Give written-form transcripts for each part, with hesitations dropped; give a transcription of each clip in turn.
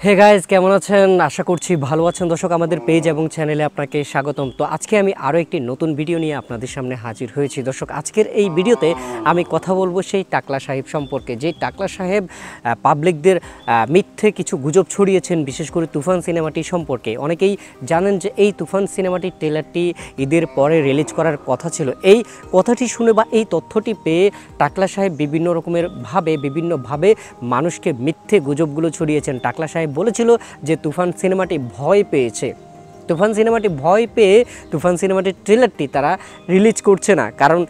Hey guys, কেমন আছেন? আশা করছি ভালো আছেন। দর্শক, আমাদের পেজ এবং চ্যানেলে আপনাকে স্বাগতম। তো আজকে আমি আরও একটি নতুন ভিডিও নিয়ে আপনাদের সামনে হাজির হয়েছি। দর্শক, আজকের এই ভিডিওতে আমি কথা বলবো সেই টাকলা সাহেব সম্পর্কে, যে টাকলা সাহেব পাবলিকদের মিথ্যে কিছু গুজব ছড়িয়েছেন, বিশেষ করে তুফান সিনেমাটি সম্পর্কে। অনেকেই জানেন যে এই তুফান সিনেমাটির ট্রেলারটি ঈদের পরে রিলিজ করার কথা ছিল। এই কথাটি শুনে বা এই তথ্যটি পেয়ে টাকলা সাহেব বিভিন্নভাবে মানুষকে মিথ্যে গুজবগুলো ছড়িয়েছেন। টাকলা সাহেব বলেছিল যে তুফান সিনেমাটি ভয় পেয়েছে, তুফান সিনেমাটি ভয় পেয়ে তুফান সিনেমাটির ট্রেলারটি তারা রিলিজ করছে না। কারণ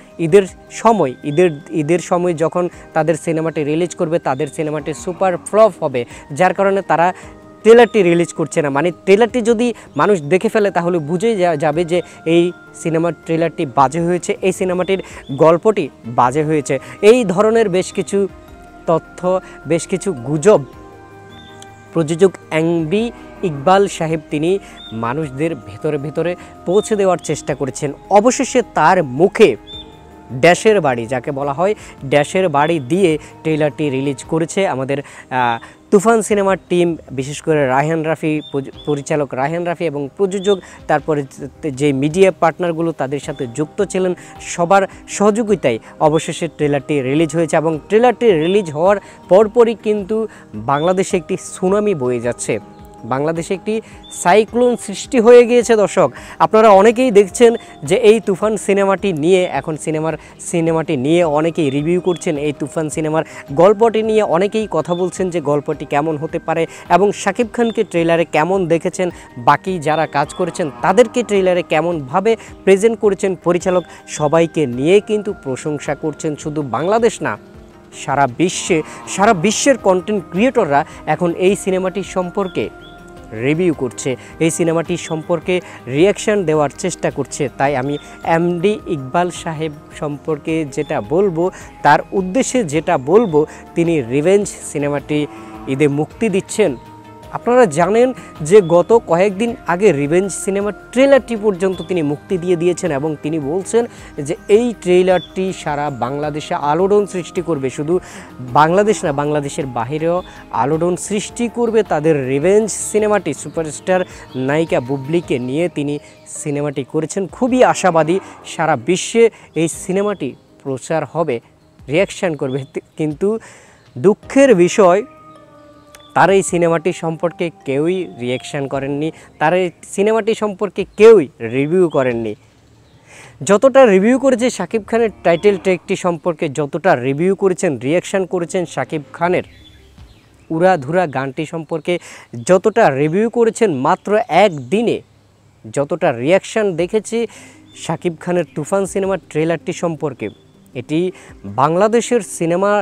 ঈদের সময় যখন তাদের সিনেমাটি রিলিজ করবে, তাদের সিনেমাটি সুপার ফ্লপ হবে, যার কারণে তারা ট্রেলারটি রিলিজ করছে না। মানে ট্রেলারটি যদি মানুষ দেখে ফেলে তাহলে বুঝেই যাবে যে এই সিনেমার ট্রেলারটি বাজে হয়েছে, এই সিনেমাটির গল্পটি বাজে হয়েছে। এই ধরনের বেশ কিছু তথ্য, বেশ কিছু গুজব প্রযোজক এমডি ইকবাল সাহেব তিনি মানুষদের ভেতরে পৌঁছে দেওয়ার চেষ্টা করেছেন। অবশেষে তার মুখে ড্যাশের বাড়ি, যাকে বলা হয় ড্যাশের বাড়ি দিয়ে ট্রেলারটি রিলিজ করেছে আমাদের তুফান সিনেমার টিম, বিশেষ করে রায়হান রাফি, পরিচালক রায়হান রাফি এবং প্রযোজক, তারপরে যে মিডিয়া পার্টনারগুলো তাদের সাথে যুক্ত ছিলেন, সবার সহযোগিতায় অবশেষে ট্রেলারটি রিলিজ হয়েছে। এবং ট্রেলারটি রিলিজ হওয়ার পরপরই কিন্তু বাংলাদেশে একটি সুনামি বয়ে যাচ্ছে, বাংলাদেশে একটি সাইক্লোন সৃষ্টি হয়ে গিয়েছে। দর্শক, আপনারা অনেকেই দেখছেন যে এই তুফান সিনেমাটি নিয়ে এখন সিনেমাটি নিয়ে অনেকেই রিভিউ করছেন। এই তুফান সিনেমার গল্পটি নিয়ে অনেকেই কথা বলছেন যে গল্পটি কেমন হতে পারে, এবং শাকিব খানকে ট্রেলারে কেমন দেখেছেন, বাকি যারা কাজ করেছেন তাদেরকে ট্রেলারে কেমনভাবে প্রেজেন্ট করেছেন পরিচালক, সবাইকে নিয়ে কিন্তু প্রশংসা করছেন। শুধু বাংলাদেশ না, সারা বিশ্বের কন্টেন্ট ক্রিয়েটররা এখন এই সিনেমাটি সম্পর্কে রিভিউ করছে, এই সিনেমাটি সম্পর্কে রিয়াকশান দেওয়ার চেষ্টা করছে। তাই আমি এমডি ইকবাল সাহেব সম্পর্কে যেটা বলবো, তার উদ্দেশ্যে যেটা বলবো, তিনি রিভেঞ্জ সিনেমাটি ঈদে মুক্তি দিচ্ছেন। আপনারা জানেন যে গত কয়েকদিন আগে রিভেঞ্জ সিনেমার ট্রেলারটি পর্যন্ত তিনি মুক্তি দিয়ে দিয়েছেন, এবং তিনি বলছেন যে এই ট্রেলারটি সারা বাংলাদেশে আলোড়ন সৃষ্টি করবে। শুধু বাংলাদেশ না, বাংলাদেশের বাহিরেও আলোড়ন সৃষ্টি করবে তাদের রিভেঞ্জ সিনেমাটি। সুপারস্টার নায়িকা বুবলিকে নিয়ে তিনি সিনেমাটি করেছেন, খুবই আশাবাদী সারা বিশ্বে এই সিনেমাটি প্রচার হবে, রিয়াকশান করবে। কিন্তু দুঃখের বিষয়, তার এই সিনেমাটি সম্পর্কে কেউই রিয়াকশান করেননি, তার এই সিনেমাটি সম্পর্কে কেউই রিভিউ করেননি। যতটা রিভিউ করেছে শাকিব খানের টাইটেল ট্র্যাকটি সম্পর্কে, যতটা রিভিউ করেছেন, রিয়াকশান করেছেন শাকিব খানের উড়াধুরা গানটি সম্পর্কে, যতটা রিভিউ করেছেন মাত্র একদিনে, যতটা রিয়াকশান দেখেছি শাকিব খানের তুফান সিনেমার ট্রেলারটি সম্পর্কে, এটি বাংলাদেশের সিনেমা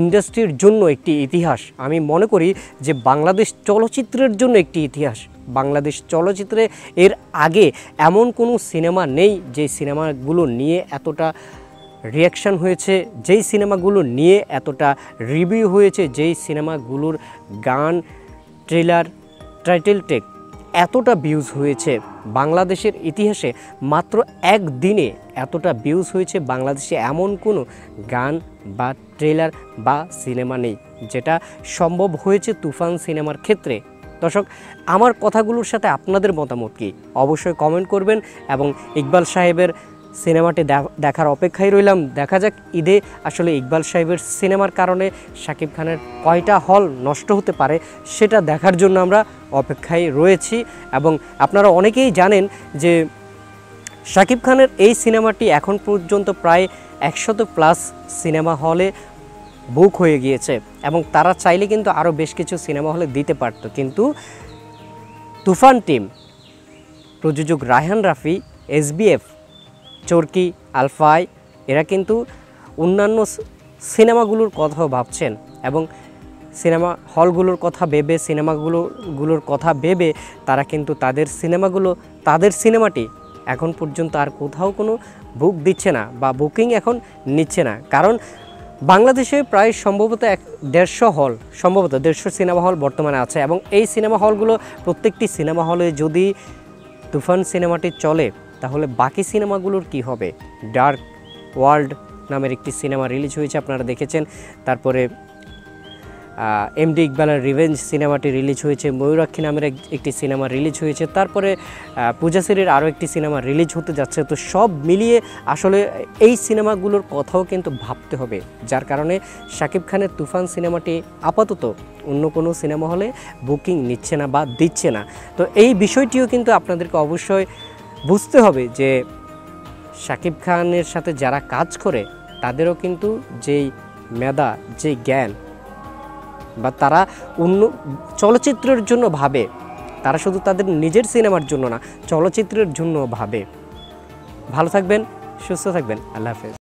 ইন্ডাস্ট্রির জন্য একটি ইতিহাস। আমি মনে করি যে বাংলাদেশ চলচ্চিত্রের জন্য একটি ইতিহাস। বাংলাদেশ চলচ্চিত্রে এর আগে এমন কোনো সিনেমা নেই যে সিনেমাগুলো নিয়ে এতটা রিয়াকশান হয়েছে, যেই সিনেমাগুলো নিয়ে এতটা রিভিউ হয়েছে, যেই সিনেমাগুলোর গান, ট্রেলার, টাইটেল ট্র্যাক এতটা ভিউজ হয়েছে। বাংলাদেশের ইতিহাসে মাত্র একদিনে এতটা ভিউজ হয়েছে, বাংলাদেশে এমন কোনো গান বা ট্রেলার বা সিনেমা নেই যেটা সম্ভব হয়েছে তুফান সিনেমার ক্ষেত্রে। দর্শক, আমার কথাগুলোর সাথে আপনাদের মতামত কি অবশ্যই কমেন্ট করবেন, এবং ইকবাল সাহেবের সিনেমাটি দেখার অপেক্ষায় রইলাম। দেখা যাক ঈদে আসলে ইকবাল সাহেবের সিনেমার কারণে শাকিব খানের কয়টা হল নষ্ট হতে পারে, সেটা দেখার জন্য আমরা অপেক্ষায় রয়েছি। এবং আপনারা অনেকেই জানেন যে শাকিব খানের এই সিনেমাটি এখন পর্যন্ত প্রায় 100+ সিনেমা হলে বুক হয়ে গিয়েছে, এবং তারা চাইলে কিন্তু আরও বেশ কিছু সিনেমা হলে দিতে পারত। কিন্তু তুফান টিম, প্রযোজক রায়হান রাফি, SBF, চরকি, আলফাই, এরা কিন্তু অন্যান্য সিনেমাগুলোর কথাও ভাবছেন, এবং সিনেমা হলগুলোর কথা ভেবে, সিনেমাগুলোর কথা ভেবে তারা কিন্তু তাদের সিনেমাটি এখন পর্যন্ত আর কোথাও কোনো বুক দিচ্ছে না বা বুকিং এখন নিচ্ছে না। কারণ বাংলাদেশে প্রায় সম্ভবত 150 সিনেমা হল বর্তমানে আছে, এবং এই সিনেমা হলগুলো, প্রত্যেকটি সিনেমা হলে যদি তুফান সিনেমাটি চলে তাহলে বাকি সিনেমাগুলোর কি হবে? ডার্ক ওয়ার্ল্ড নামের একটি সিনেমা রিলিজ হয়েছে, আপনারা দেখেছেন। তারপরে এমডি ইকবালের রিভেঞ্জ সিনেমাটি রিলিজ হয়েছে, ময়ূরাক্ষী নামের একটি সিনেমা রিলিজ হয়েছে, তারপরে পূজাশ্রীর আরও একটি সিনেমা রিলিজ হতে যাচ্ছে। তো সব মিলিয়ে আসলে এই সিনেমাগুলোর কথাও কিন্তু ভাবতে হবে, যার কারণে শাকিব খানের তুফান সিনেমাটি আপাতত অন্য কোনো সিনেমা হলে বুকিং নিচ্ছে না বা দিচ্ছে না। তো এই বিষয়টিও কিন্তু আপনাদেরকে অবশ্যই বুঝতে হবে যে শাকিব খানের সাথে যারা কাজ করে তাদেরও কিন্তু যেই মেধা, যেই জ্ঞান বা তারা অন্য চলচ্চিত্রের জন্য ভাবে, তারা শুধু তাদের নিজের সিনেমার জন্য না, চলচ্চিত্রের জন্য ভাবে। ভালো থাকবেন, সুস্থ থাকবেন, আল্লাহ হাফেজ।